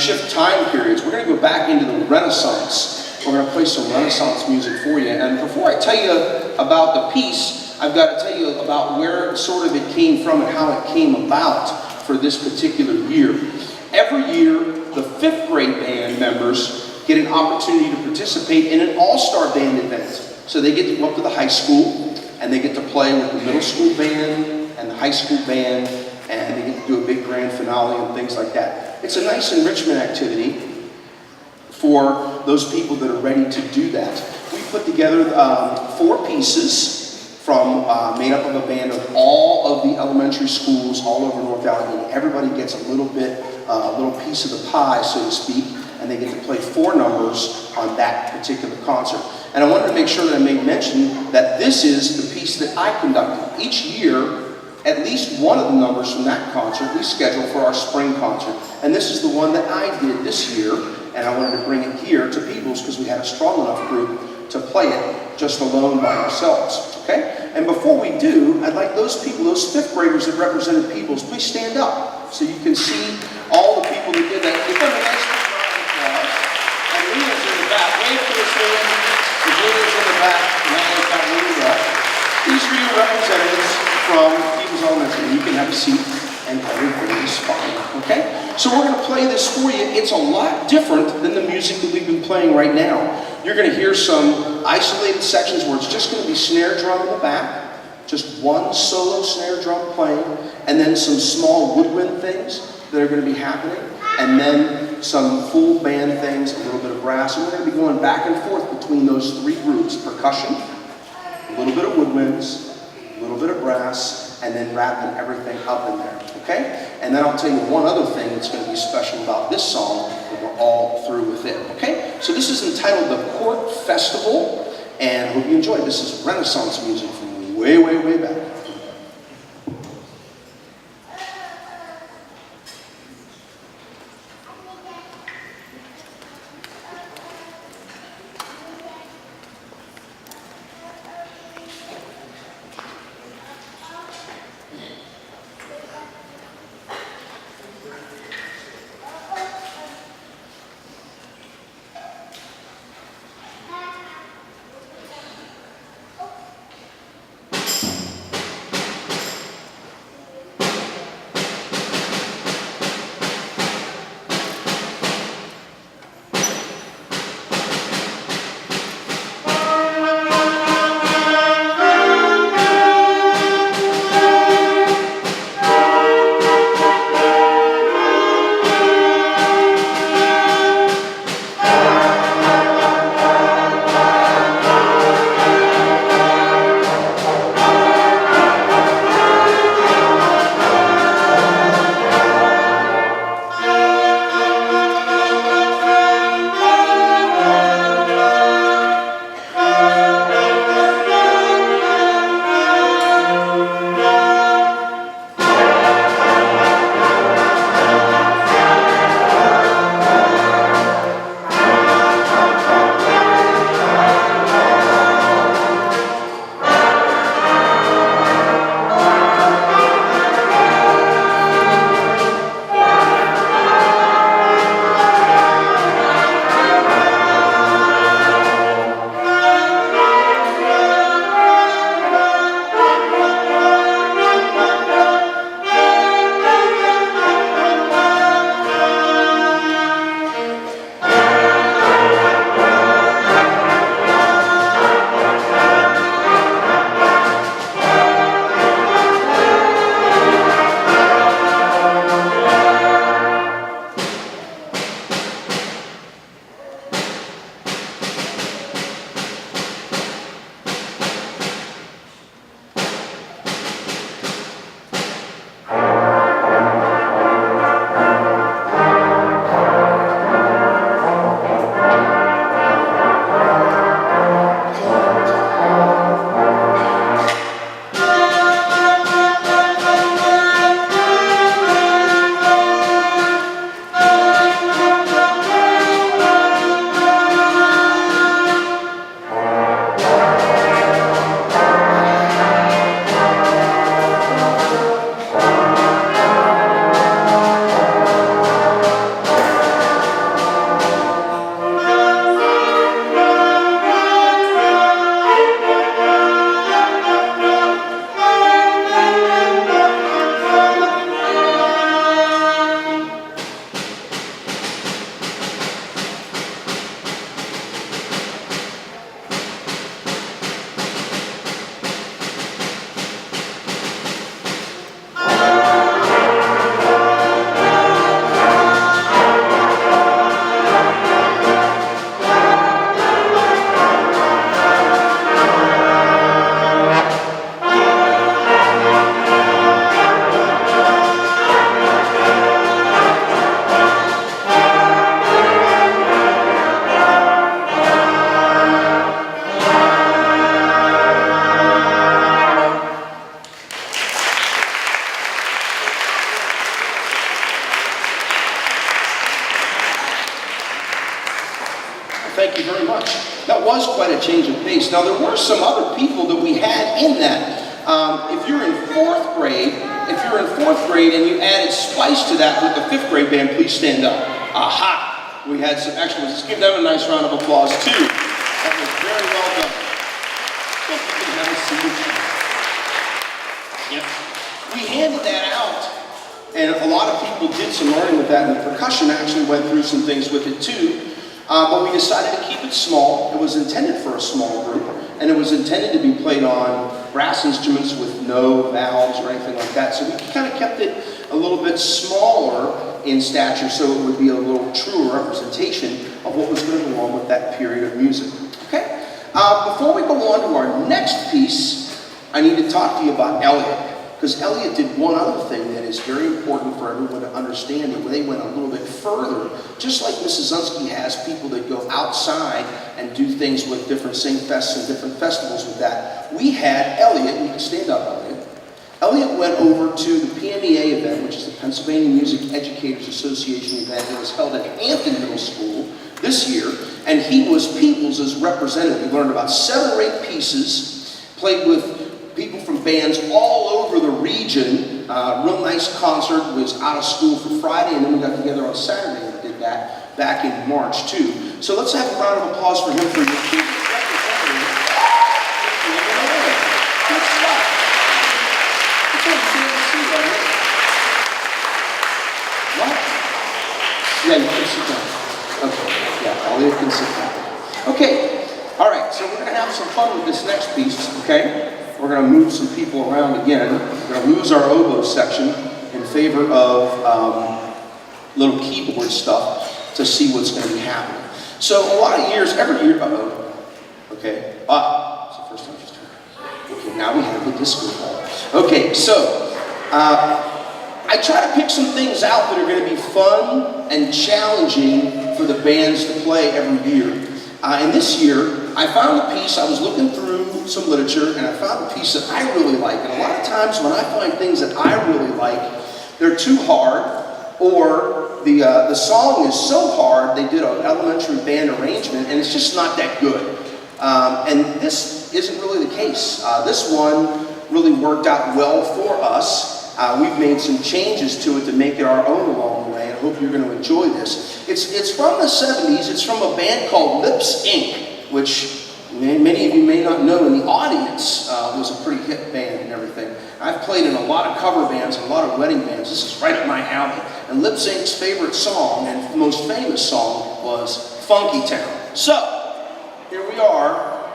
shift time periods. We're going to go back into the Renaissance. We're going to play some Renaissance music for you. And before I tell you about the piece, I've got to tell you about where sort of it came from and how it came about for this particular year. Every year, the 5th grade band members get an opportunity to participate in an all-star band event. So they get to go up to the high school, and they get to play with the middle school band and the high school band, and they get to do a big grand finale and things like that. It's a nice enrichment activity for those people that are ready to do that. We put together 4 pieces from made up of a band of all of the elementary schools all over North Allegheny. Everybody gets a little bit, a little piece of the pie, so to speak, and they get to play 4 numbers on that particular concert. And I wanted to make sure that I made mention that this is the piece that I conducted. Each year, at least one of the numbers from that concert we schedule for our spring concert. And this is the one that I did this year, and I wanted to bring it here to Peebles because we had a strong enough group to play it just alone by ourselves, okay? And before we do, I'd like those people, those 5th graders that represented Peebles, please stand up so you can see all the people that did that. Give them a nice round of applause. And Lena's in the back. Wave to us, Lena. Virginia's in the back. Natalie's got Lena up. These are your representatives from Peebles Elementary. You can have a seat and everything is fine, okay? So we're going to play this for you. It's a lot different than the music that we've been playing right now. You're going to hear some isolated sections where it's just going to be snare drum in the back, just one solo snare drum playing, and then some small woodwind things that are going to be happening, and then some full band things, a little bit of brass, and we're going to be going back and forth between those 3 groups: percussion, a little bit of woodwinds, a little bit of brass, and then wrapping everything up in there, okay? And then I'll tell you one other thing that's going to be special about this song when we're all through with it, okay? So this is entitled The Court Festival, and I hope you enjoy it. This is Renaissance music from way, way, way back. Thank you very much. That was quite a change of pace. Now, there were some other people that we had in that. If you're in fourth grade and you added spice to that with the fifth grade band, please stand up. Aha! We had some excellence. Let's give them a nice round of applause, too. That was very well done. Yep. We handed that out, and a lot of people did some learning with that, and the percussion actually went through some things with it, too. But we decided to keep it small. It was intended for a small group, and it was intended to be played on brass instruments with no valves or anything like that. So we kind of kept it a little bit smaller in stature so it would be a little truer representation of what was going to go on with that period of music. Okay? Before we go on to our next piece, I need to talk to you about Elliot. Because Elliot did one other thing that is very important for everyone to understand, and they went a little bit further. Just like Mrs. Zunsky has people that go outside and do things with different sing fests and different festivals with that, we had Elliot, you can stand up, Elliot. Elliot went over to the PMEA event, which is the Pennsylvania Music Educators Association event that was held at Hampton Middle School this year, and he was Peoples' representative. He learned about 7 or 8 pieces, played with people from bands all over the region. Real nice concert. Was out of school for Friday, and then we got together on Saturday and did that back in March too. So let's have a round of applause for him for your representative. Good stuff. What? Yeah, you can sit down. Okay. Yeah, Elliot can sit down. Okay. All right. So we're gonna have some fun with this next piece. Okay. We're going to move some people around again. We're going to lose our oboe section in favor of little keyboard stuff to see what's going to be happening. So a lot of years, every year, okay, it's the first time she's turned. Okay, now we have the disco ball. Okay, so I try to pick some things out that are going to be fun and challenging for the bands to play every year. And this year, I found a piece. I was looking through some literature, and I found a piece that I really like. And a lot of times when I find things that I really like, they're too hard, or the song is so hard, they did an elementary band arrangement, and it's just not that good. And this isn't really the case. This one really worked out well for us. We've made some changes to it to make it our own along the way, and I hope you're going to enjoy this. It's from the 70s. It's from a band called Lips Inc., which many of you may not know in the audience was a pretty hit band and everything. I've played in a lot of cover bands and a lot of wedding bands. This is right up my alley. And Lips Inc.'s favorite song and most famous song was Funky Town. So, here we are.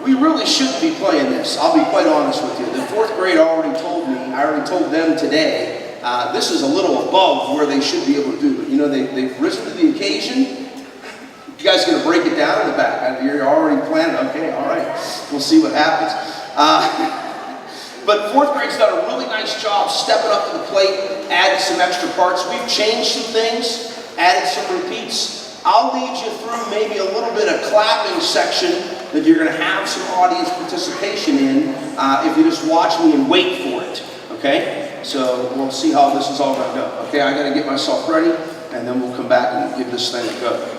We really shouldn't be playing this. I'll be quite honest with you. The fourth grade already told me, I already told them today, this is a little above where they should be able to do it. You know, they've risen to the occasion. You guys going to break it down in the back? You're already planning? Okay, all right. We'll see what happens. But fourth grade's done a really nice job stepping up to the plate, adding some extra parts. We've changed some things, added some repeats. I'll lead you through maybe a little bit of clapping section that you're going to have some audience participation in if you just watch me and wait for it. Okay? So we'll see how this is all going to go. Okay, I got to get myself ready, and then we'll come back and give this thing a go.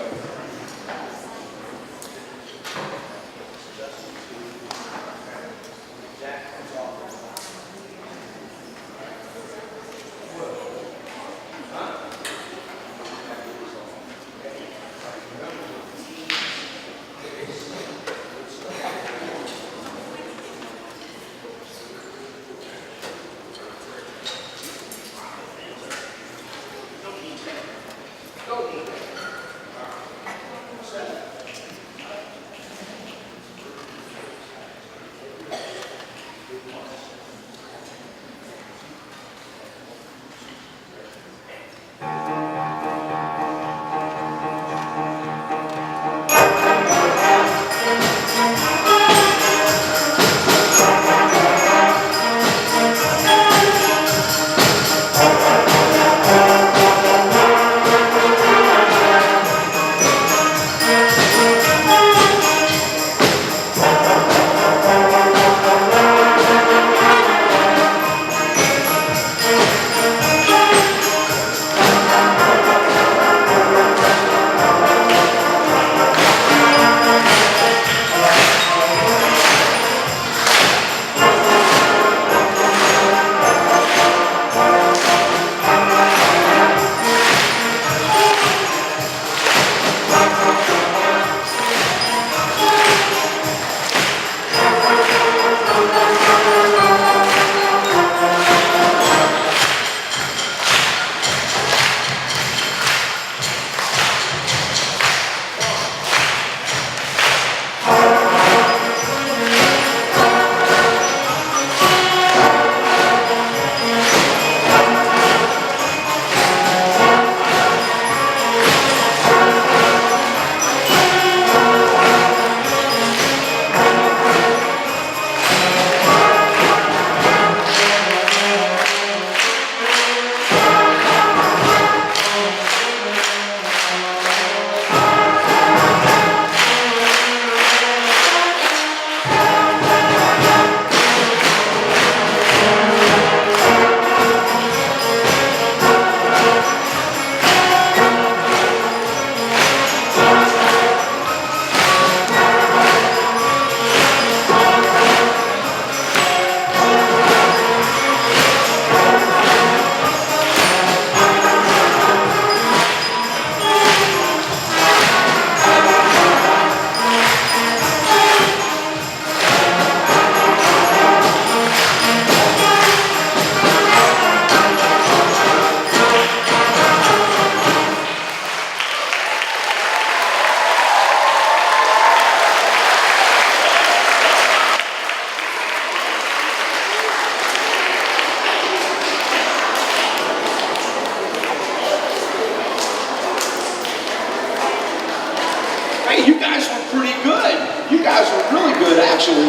Hey, you guys were pretty good. You guys were really good, actually.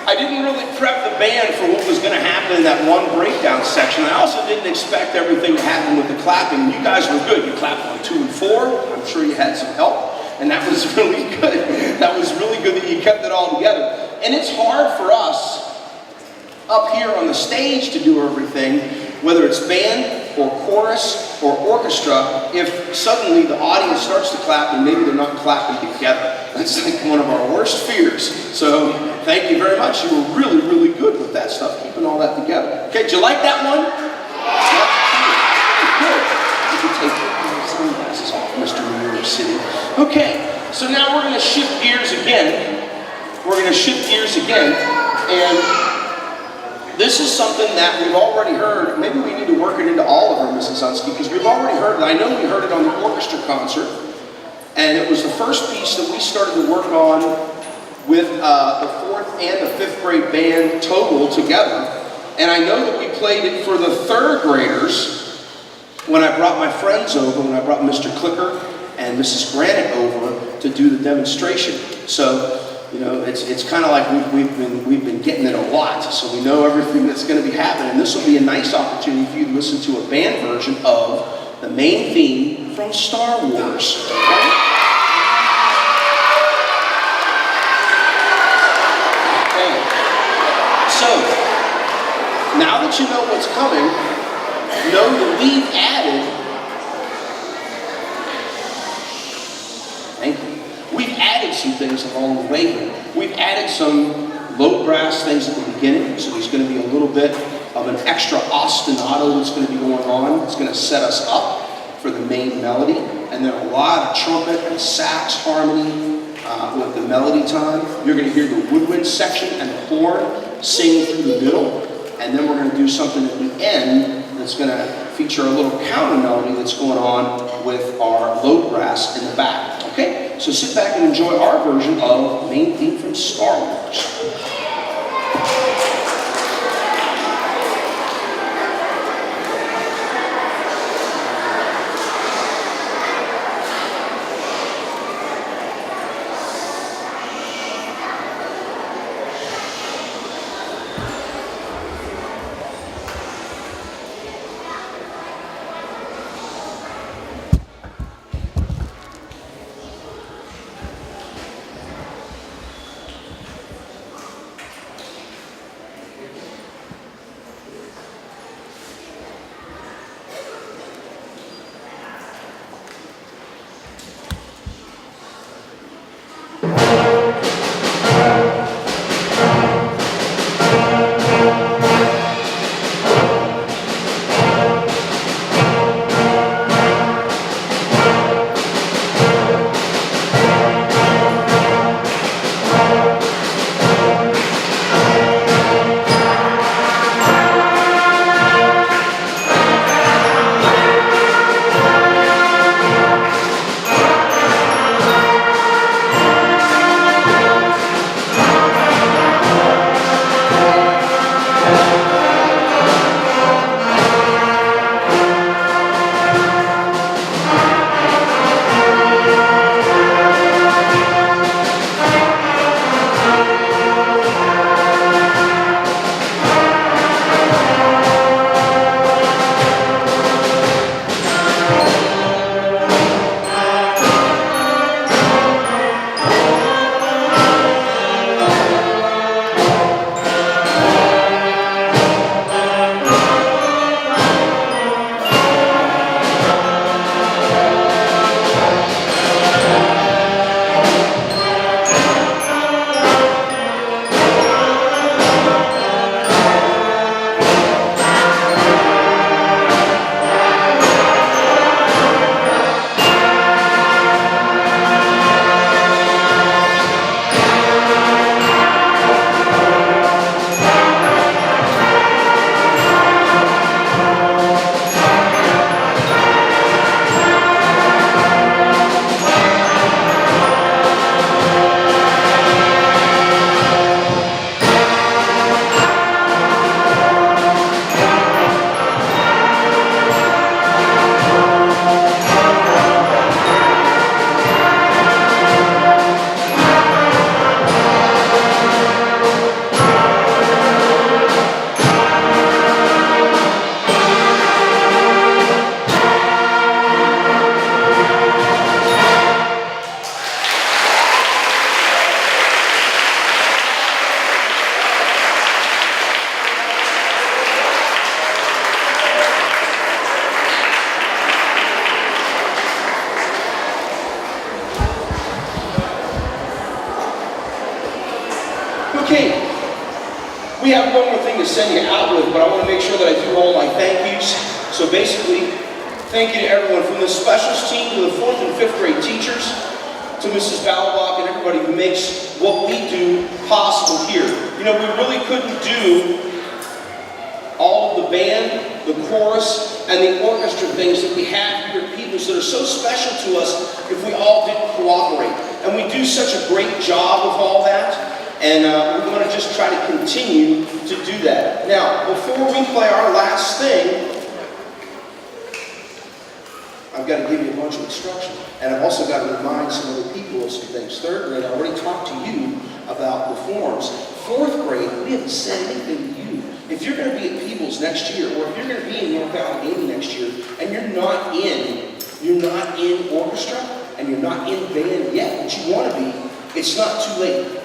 I didn't really prep the band for what was going to happen in that one breakdown section. I also didn't expect everything to happen with the clapping. You guys were good. You clapped on 2 and 4. I'm sure you had some help, and that was really good. That was really good that you kept it all together. And it's hard for us up here on the stage to do everything, whether it's band or chorus or orchestra, if suddenly the audience starts to clap and maybe they're not clapping together. That's like one of our worst fears. So thank you very much. You were really, really good with that stuff, keeping all that together. Okay, did you like that one? Good. You can take your sunglasses off, Mr. New York City. Okay, so now we're going to shift gears again. And this is something that we've already heard. Maybe we need to work it into all of our Mrs. Unsky, because we've already heard it. I know we heard it on the orchestra concert, and it was the first piece that we started to work on with the 4th and the 5th grade band total together. And I know that we played it for the 3rd graders when I brought my friends over, when I brought Mr. Clicker and Mrs. Granite over to do the demonstration. So, you know, it's kind of like we've been getting it a lot, so we know everything that's going to be happening. This will be a nice opportunity for you to listen to a band version of the main theme from Star Wars. Okay? Okay. So, now that you know what's coming, know that we've added. Thank you. We've added some things along the way here. We've added some low brass things at the beginning, so there's going to be a little bit of an extra ostinato that's going to be going on. It's going to set us up for the main melody, and then a lot of trumpet and sax harmony with the melody time. You're going to hear the woodwind section and the horn sing through the middle, and then we're going to do something at the end that's going to feature a little counter melody that's going on with our low brass in the back. Okay, so sit back and enjoy our version of the main theme from Star Wars. We have one more thing to send you out with, but I want to make sure that I do all my thank yous. So basically, thank you to everyone from the specials team to the 4th and 5th grade teachers, to Mrs. Balabach and everybody who makes what we do possible here. You know, we really couldn't do all of the band, the chorus, and the orchestra things that we have here at Peoples that are so special to us if we all didn't cooperate. And we do such a great job with all that, and we want to just try to continue to do that. Now, before we play our last thing, I've got to give you a bunch of instruction. And I've also got to remind some other people of some things. 3rd grade, I already talked to you about the forms. 4th grade, we haven't said anything to you. If you're going to be at Peoples next year, or if you're going to be in North Allegheny next year, and you're not in orchestra, and you're not in band yet, but you want to be, it's not too late.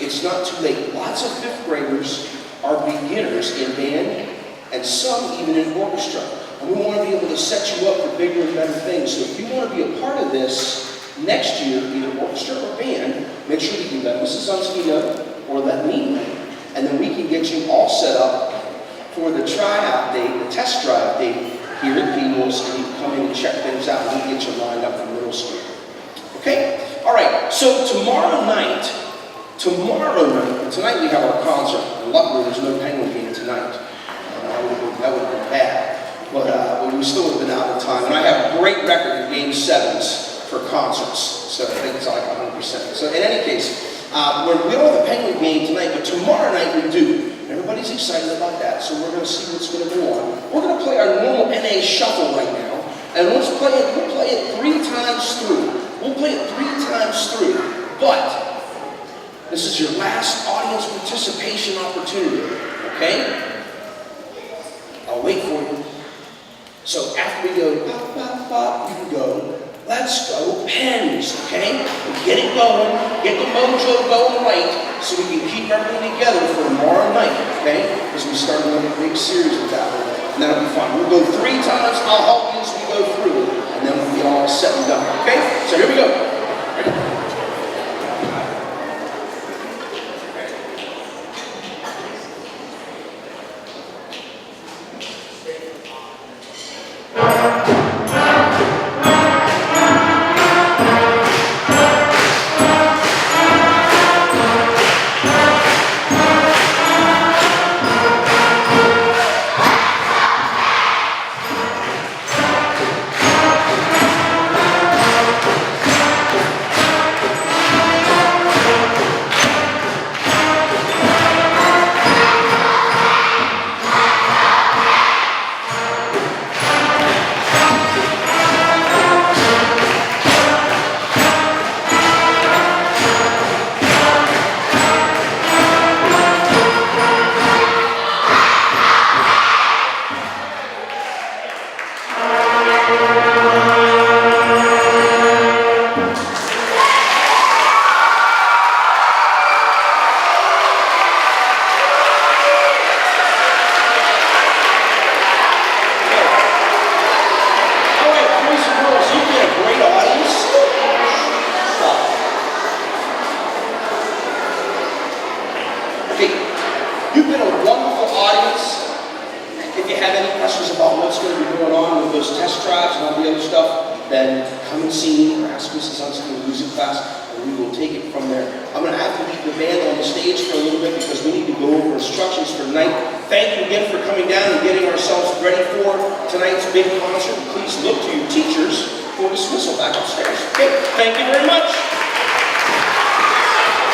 It's not too late. Lots of 5th graders are beginners in band, and some even in orchestra. And we want to be able to set you up for bigger and better things. So if you want to be a part of this next year, either orchestra or band, make sure that you let Mrs. Zunsky know or let me know. And then we can get you all set up for the tryout date, the test drive date here at Peoples, and you can come in and check things out and we get you lined up for middle school. Okay? All right, so tomorrow night, tonight we have our concert. And luckily there's no Penguin game tonight. That would have been bad. But we still would have been out of time. And I have a great record in Game 7s for concerts. So I think it's like 100%. So in any case, we don't have a Penguin game tonight, but tomorrow night we do. Everybody's excited about that, so we're going to see what's going to go on. We're going to play our normal NA shuffle right now. And we'll play it 3 times through. We'll play it 3 times through. But this is your last audience participation opportunity. Okay? I'll wait for you. So after we go, pop, pop, pop, you can go, let's go pens, okay? Get it going, get the mojo going right, so we can keep everything together for tomorrow night, okay? Because we start another big series with that one, and that'll be fun. We'll go 3 times, I'll help you as we go through it, and then we'll be all set and done, okay? So here we go. Ready? You've been a wonderful audience. If you have any questions about what's going to be going on with those test drives and all the other stuff, then come and see me or ask Mrs. Huntsman in the music class, and we will take it from there. I'm going to have to leave the band on the stage for a little bit because we need to go over instructions for tonight. Thank you again for coming down and getting ourselves ready for tonight's big concert. Please look to your teachers for dismissal back upstairs. Okay, thank you very much.